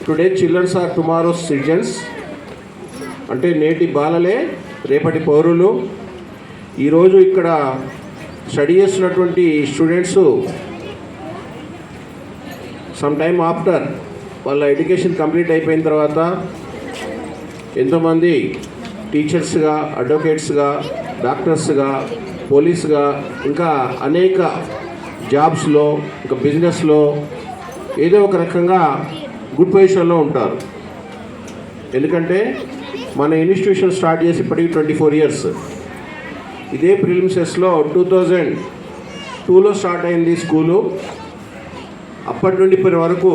Today childrens are tomorrow's citizens, అంటే నేటి బాలలే రేపటి పౌరులు. ఈరోజు ఇక్కడ స్టడీ చేస్తున్నటువంటి స్టూడెంట్స్ సమ్ టైమ్ ఆఫ్టర్ వాళ్ళ ఎడ్యుకేషన్ కంప్లీట్ అయిపోయిన తర్వాత ఎంతోమంది టీచర్స్గా, అడ్వకేట్స్గా, డాక్టర్స్గా, పోలీస్గా, ఇంకా అనేక జాబ్స్లో, ఇంకా బిజినెస్లో ఏదో ఒక రకంగా గుడ్ పొజిషన్లో ఉంటారు. ఎందుకంటే మన ఇన్స్టిట్యూషన్ స్టార్ట్ చేసి ఇప్పటికి 24 years. ఇదే ప్రిలిమ్సెస్లో 2002లో స్టార్ట్ అయింది స్కూలు. అప్పటి నుండి ఇప్పటి వరకు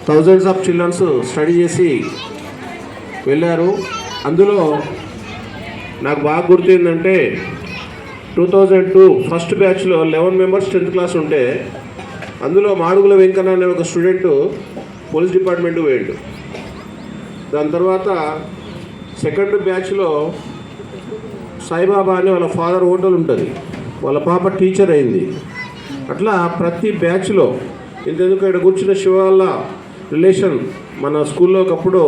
థౌజండ్స్ ఆఫ్ చిల్డ్రన్స్ స్టడీ చేసి వెళ్ళారు. అందులో నాకు బాగా గుర్తుందంటే 2002 ఫస్ట్ బ్యాచ్లో 11 members 10th class ఉంటే అందులో మాడుగుల వెంకన్న అనే ఒక స్టూడెంట్ పోలీస్ డిపార్ట్మెంట్ పోయాడు. దాని తర్వాత సెకండ్ బ్యాచ్లో సాయిబాబా అని వాళ్ళ ఫాదర్ హోటల్ ఉంటుంది, వాళ్ళ పాప టీచర్ అయింది. అట్లా ప్రతి బ్యాచ్లో ఇంతెందుకు ఇక్కడ కూర్చున్న శివ వాళ్ళ రిలేషన్ మన స్కూల్లో ఒకప్పుడు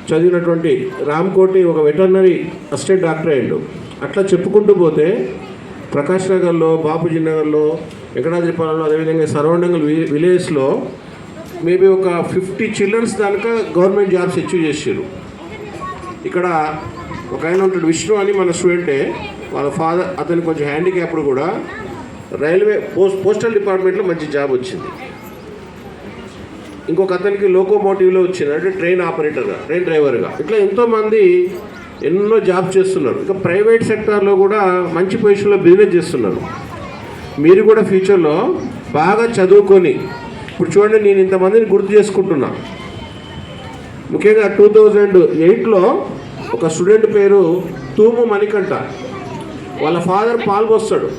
చదివినటువంటి రామ్కోటి ఒక వెటర్నరీ అసిస్టెంట్ డాక్టర్ అయ్యాడు. అట్లా చెప్పుకుంటూ పోతే ప్రకాష్ నగర్లో, బాపూజీ నగర్లో, వెంకటాద్రిపాలెంలో, అదేవిధంగా సరౌండింగ్ విలేజ్లో మేబీ ఒక 50 చిల్డ్రన్స్ దానిక గవర్నమెంట్ జాబ్స్ అచీవ్ చేసారు. ఇక్కడ ఒక ఆయన ఉంటాడు విష్ణు అని మన స్టూడెంటే, వాళ్ళ ఫాదర్ అతనికి కొంచెం హ్యాండిక్యాప్డ్ కూడా రైల్వే పోస్టల్ డిపార్ట్మెంట్లో మంచి జాబ్ వచ్చింది. ఇంకొక అతనికి లోకోమోటివ్లో వచ్చింది, అంటే ట్రైన్ ఆపరేటర్గా, ట్రైన్ డ్రైవర్గా. ఇట్లా ఎంతోమంది ఎన్నో జాబ్ చేస్తున్నారు. ఇంకా ప్రైవేట్ సెక్టార్లో కూడా మంచి పొజిషన్లో బిజినెస్ చేస్తున్నారు. మీరు కూడా ఫ్యూచర్లో బాగా చదువుకొని, ఇప్పుడు చూడండి నేను ఇంతమందిని గుర్తు చేసుకుంటున్నా. ముఖ్యంగా 2008లో ఒక స్టూడెంట్ పేరు తూము మణికంఠ, వాళ్ళ ఫాదర్ పాల్గొస్తాడు.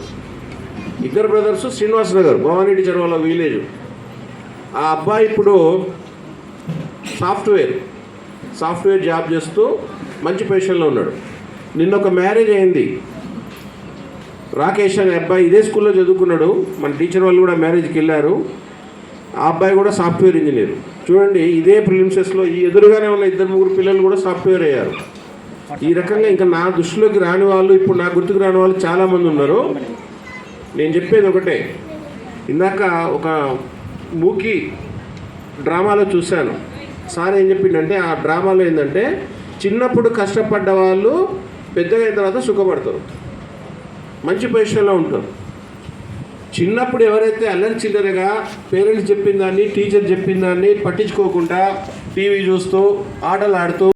ఇద్దరు బ్రదర్స్ శ్రీనివాస్ నగర్ భవానీ టీచర్ వాళ్ళ విలేజ్. ఆ అబ్బాయి ఇప్పుడు సాఫ్ట్వేర్ జాబ్ చేస్తూ మంచి పొజిషన్లో ఉన్నాడు. నిన్న ఒక మ్యారేజ్ అయింది. రాకేష్ అనే అబ్బాయి ఇదే స్కూల్లో చదువుకున్నాడు. మన టీచర్ వాళ్ళు కూడా మ్యారేజ్కి వెళ్ళారు. ఆ అబ్బాయి కూడా సాఫ్ట్వేర్ ఇంజనీర్. చూడండి ఇదే ప్రిలిమ్సెస్లో ఈ ఎదురుగానే ఉన్న 2-3 పిల్లలు కూడా సాఫ్ట్వేర్ అయ్యారు. ఈ రకంగా ఇంకా నా దృష్టిలోకి రాని వాళ్ళు, ఇప్పుడు నా గుర్తుకు రాని వాళ్ళు చాలామంది ఉన్నారు. నేను చెప్పేది ఒకటే, ఇందాక ఒక మూకీ డ్రామాలో చూశాను. సార్ ఏం చెప్పిండంటే, ఆ డ్రామాలో ఏంటంటే చిన్నప్పుడు కష్టపడ్డ వాళ్ళు పెద్దగా అయిన తర్వాత సుఖపడతారు, మంచి పొజిషన్లో ఉంటారు. చిన్నప్పుడు ఎవరైతే అల్లరి చిల్లరగా పేరెంట్స్ చెప్పిన దాన్ని, టీచర్ చెప్పిన దాన్ని పట్టించుకోకుండా టీవీ చూస్తూ, ఆటలు ఆడుతూ